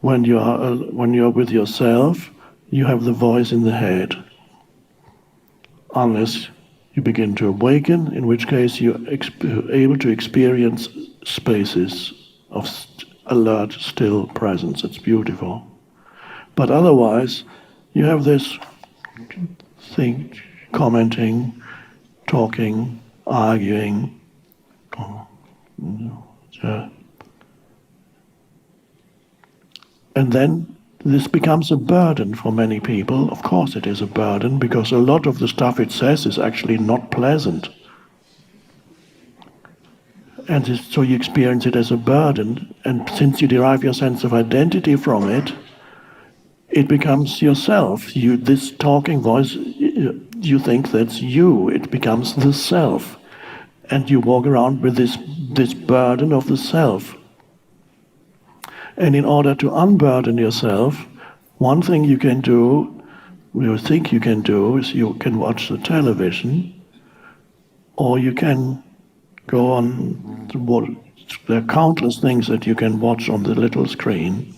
when you're with yourself, you have the voice in the head. Unless you begin to awaken, in which case you're able to experience spaces of alert, still presence. It's beautiful. But otherwise, you have this thing, commenting, talking, arguing. And then this becomes a burden for many people. Of course it is a burden, because a lot of the stuff it says is actually not pleasant. And so you experience it as a burden, and since you derive your sense of identity from it, it becomes yourself. This talking voice, you think that's you. It becomes the self. And you walk around with this burden of the self. And in order to unburden yourself, one thing you can do, you think you can do, is you can watch the television, or you can go on to watch. There are countless things that you can watch on the little screen.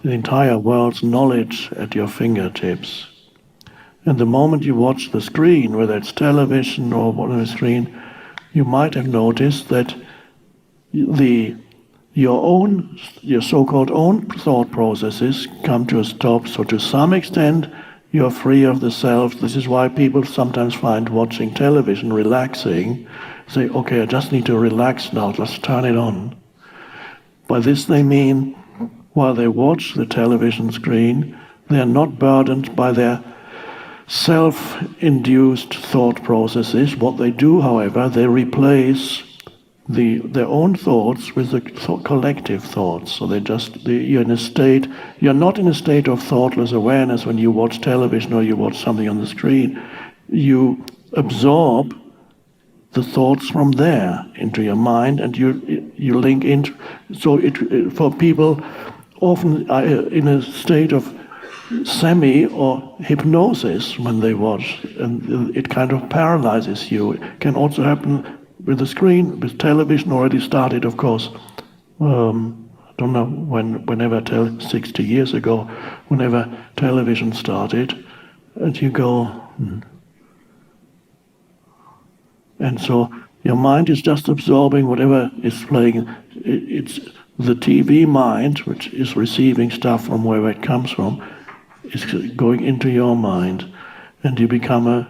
The entire world's knowledge at your fingertips. And the moment you watch the screen, whether it's television or whatever screen, you might have noticed that your so-called own thought processes come to a stop. So to some extent, you're free of the self. This is why people sometimes find watching television relaxing. Say, okay, I just need to relax now, let's turn it on. By this they mean, while they watch the television screen, they are not burdened by their self-induced thought processes. What they do, however, they replace their own thoughts with the collective thoughts. So you're not in a state of thoughtless awareness when you watch television or you watch something on the screen. You absorb the thoughts from there into your mind, and you link into. So for people often in a state of semi or hypnosis when they watch, and it kind of paralyzes you. It can also happen with the screen, with television already started, of course. I don't know whenever 60 years ago, whenever television started, and you go, and so your mind is just absorbing whatever is playing. It's the TV mind, which is receiving stuff from wherever it comes from, is going into your mind, and you become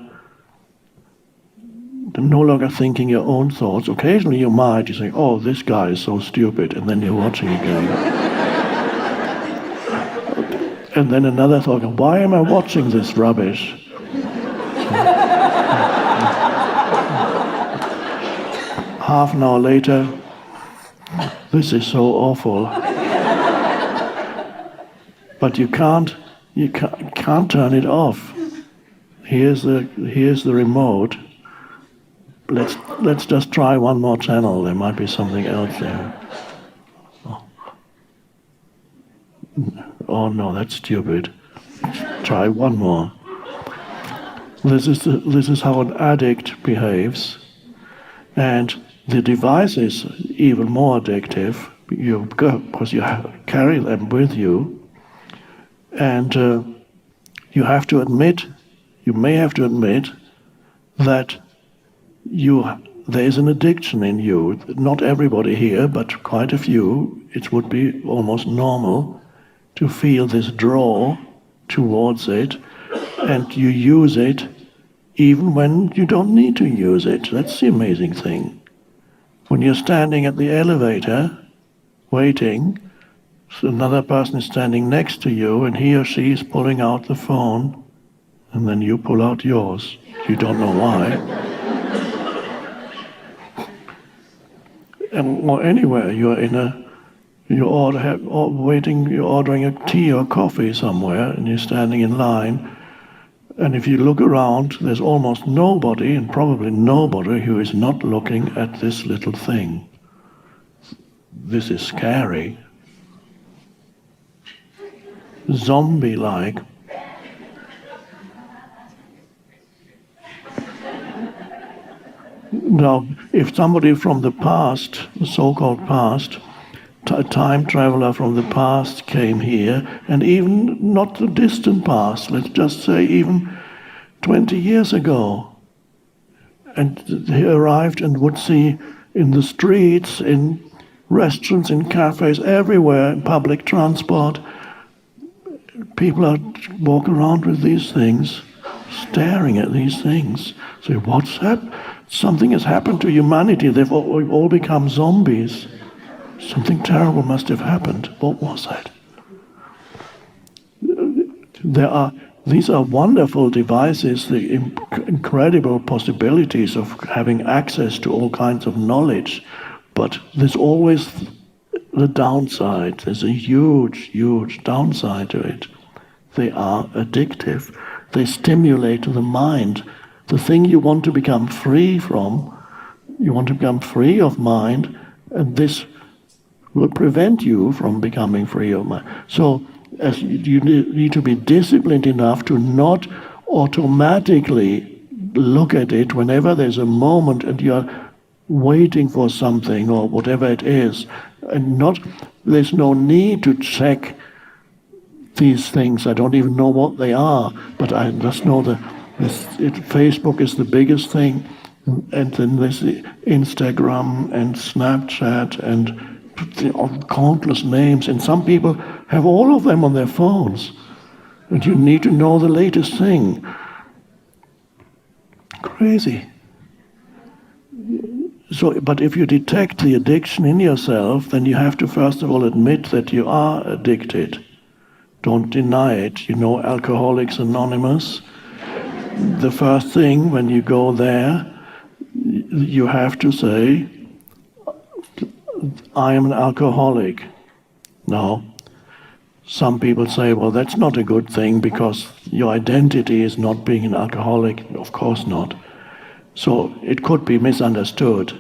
no longer thinking your own thoughts. Occasionally your mind, you say, oh, this guy is so stupid, and then you're watching again. And then another thought, why am I watching this rubbish? Half an hour later, this is so awful. But you can't turn it off. Here's the remote. Let's just try one more channel. There might be something else there. Oh no, that's stupid. Try one more. This is how an addict behaves, and the device is even more addictive because you carry them with you, and you may have to admit that there is an addiction in you. Not everybody here, but quite a few. It would be almost normal to feel this draw towards it, and you use it even when you don't need to use it. That's the amazing thing. When you're standing at the elevator, waiting, so another person is standing next to you, and he or she is pulling out the phone, and then you pull out yours. You don't know why. Or anywhere you're ordering a tea or coffee somewhere, and you're standing in line, and if you look around, there's almost nobody, and probably nobody, who is not looking at this little thing. This is scary. Zombie-like. Now, if somebody from the past, the so-called past, a time traveler from the past came here, and even not the distant past, let's just say even 20 years ago, and he arrived and would see in the streets, in restaurants, in cafes, everywhere, in public transport, people are walking around with these things, staring at these things. Say, what's happened? Something has happened to humanity. We've all become zombies. Something terrible must have happened. What was that? These are wonderful devices, the incredible possibilities of having access to all kinds of knowledge, but there's always the downside. There's a huge, huge downside to it. They are addictive. They stimulate the mind. The thing you want to become free from, you want to become free of mind, and this will prevent you from becoming free of mind. So as you need to be disciplined enough to not automatically look at it whenever there's a moment and you're waiting for something or whatever it is, and there's no need to check these things. I don't even know what they are, but I just know that Facebook is the biggest thing, and then there's Instagram and Snapchat and countless names, and some people have all of them on their phones, and you need to know the latest thing. Crazy. So, but if you detect the addiction in yourself, then you have to first of all admit that you are addicted. Don't deny it. You know Alcoholics Anonymous? The first thing when you go there, you have to say, I am an alcoholic. Now, some people say, well, that's not a good thing because your identity is not being an alcoholic. Of course not. So it could be misunderstood.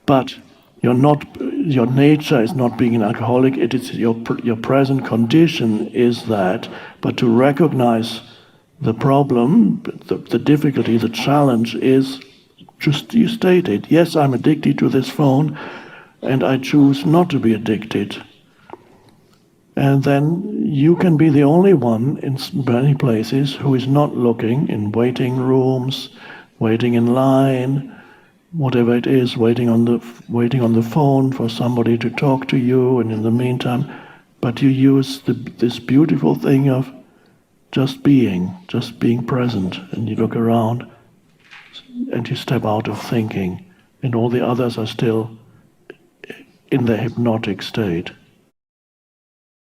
But your nature is not being an alcoholic. It is your present condition is that. But to recognize the problem, the difficulty, the challenge is just you stated. Yes, I'm addicted to this phone, and I choose not to be addicted. And then you can be the only one in many places who is not looking in waiting rooms, waiting in line, whatever it is, waiting on the phone for somebody to talk to you, and in the meantime, but you use this beautiful thing of just being present, and you look around, and you step out of thinking, and all the others are still in the hypnotic state.